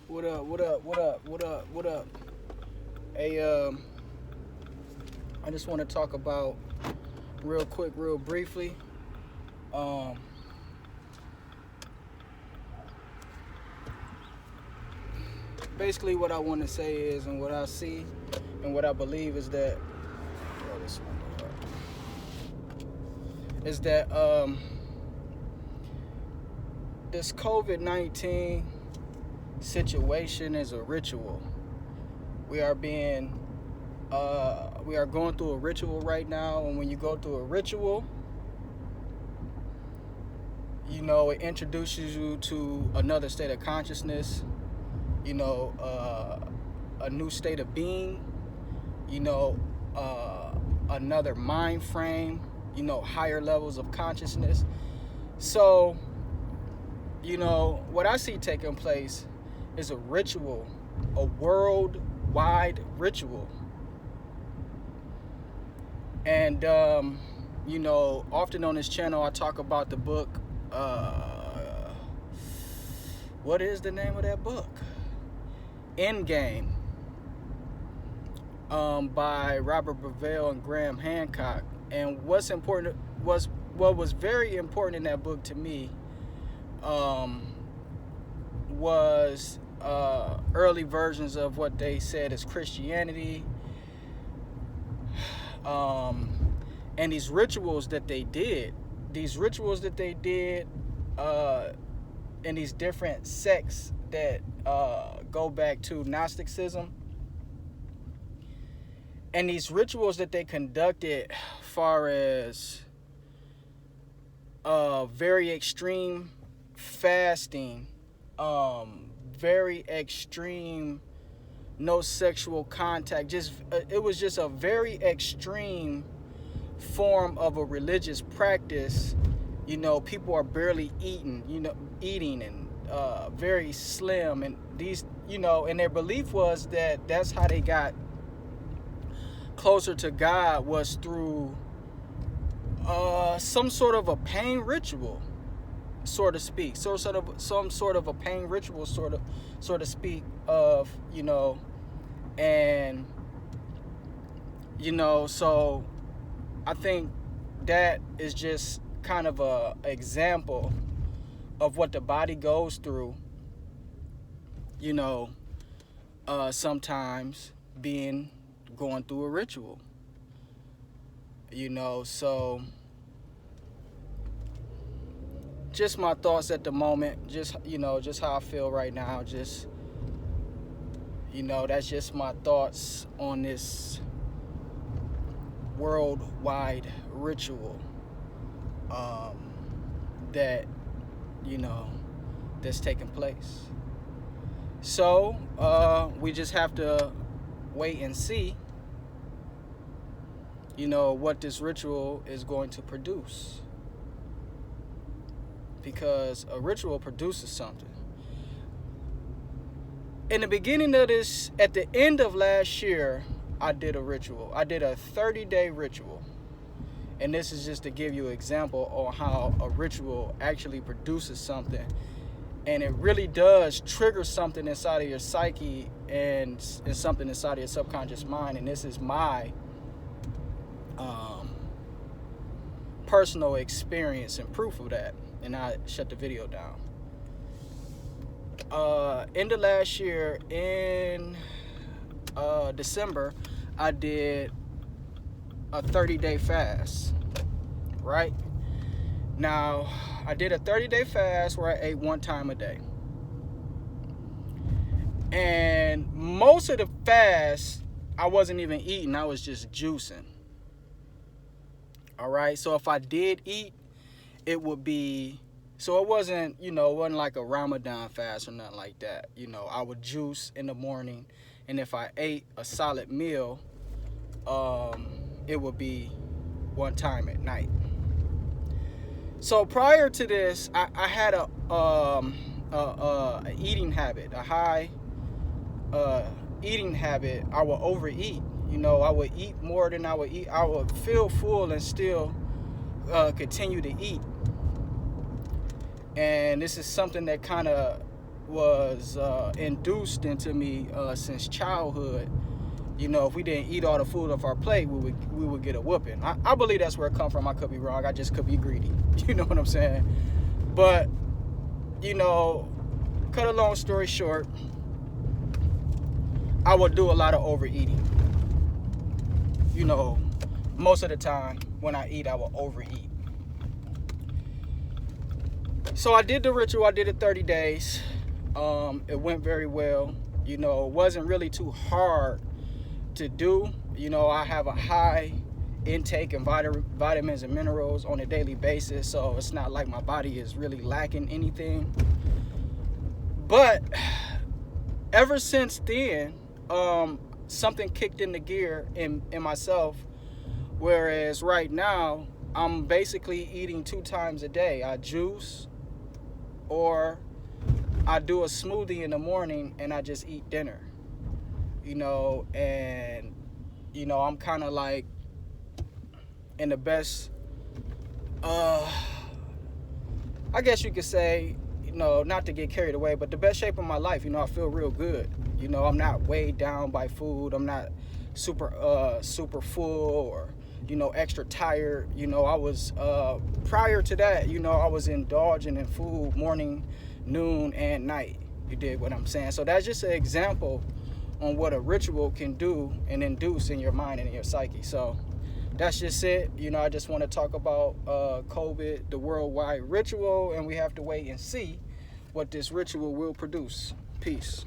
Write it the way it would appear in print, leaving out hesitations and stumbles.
What up? What up? What up? What up? What up? Hey, I just want to talk about real quick, real briefly. Um, Basically, what I want to say is, and what I see, and what I believe is that, this one is that this COVID-19 situation is a ritual. We are being we are going through a ritual right now, and when you go through a ritual, it introduces you to another state of consciousness, a new state of being, another mind frame, higher levels of consciousness. So, what I see taking place is a ritual, a worldwide ritual. And, often on this channel, I talk about the book. What is the name of that book? Endgame, by Robert Bevell and Graham Hancock. And what was very important in that book to me was early versions of what they said is Christianity, and these rituals that they did, in these different sects that go back to Gnosticism, and these rituals that they conducted, far as very extreme fasting, very extreme no sexual contact, it was just a very extreme form of a religious practice. People are barely eating and very slim, and these, and their belief was that that's how they got closer to God, was through some sort of a pain ritual, so to speak. Some sort of a pain ritual, so to speak, of, and so I think that is just kind of a example of what the body goes through, sometimes going through a ritual, so just my thoughts at the moment, just how I feel right now, that's just my thoughts on this worldwide ritual that that's taking place. So we just have to wait and see what this ritual is going to produce, because a ritual produces something. In the beginning of this, at the end of last year, I did a ritual. I did a 30-day ritual. And this is just to give you an example on how a ritual actually produces something. And it really does trigger something inside of your psyche and something inside of your subconscious mind. And this is my personal experience and proof of that. And I shut the video down. End of last year, in December, I did a 30-day fast, right? Now, I did a 30-day fast where I ate one time a day. And most of the fast, I wasn't even eating, I was just juicing. All right, so if I did eat, it would be, so it wasn't, it wasn't like a Ramadan fast or nothing like that. I would juice in the morning, and if I ate a solid meal, it would be one time at night. So prior to this, I had a eating habit, a high eating habit. I would overeat. I would eat more than I would eat. I would feel full and still continue to eat. And this is something that kind of was induced into me since childhood. You know, if we didn't eat all the food off our plate, we would get a whooping. I believe that's where it come from. I could be wrong. I just could be greedy. You know what I'm saying? But, you know, cut a long story short, I would do a lot of overeating. You know, most of the time when I eat, I will overeat. So I did the ritual. I did it 30 days. It went very well. You know, it wasn't really too hard to do. You know, I have a high intake of vitamins and minerals on a daily basis, so it's not like my body is really lacking anything. But ever since then, something kicked into gear in myself, whereas right now I'm basically eating 2 times a day. I juice, or I do a smoothie in the morning and I just eat dinner. You know, and you know, I'm kind of like in the best, I guess you could say, you know, not to get carried away, but the best shape of my life. You know, I feel real good. You know, I'm not weighed down by food. I'm not super full, or, you know, extra tired. You know, I was, prior to that, you know, I was indulging in food morning, noon, and night. You dig what I'm saying? So that's just an example on what a ritual can do and induce in your mind and in your psyche. So that's just it. You know, I just want to talk about COVID, the worldwide ritual, and we have to wait and see what this ritual will produce. Peace.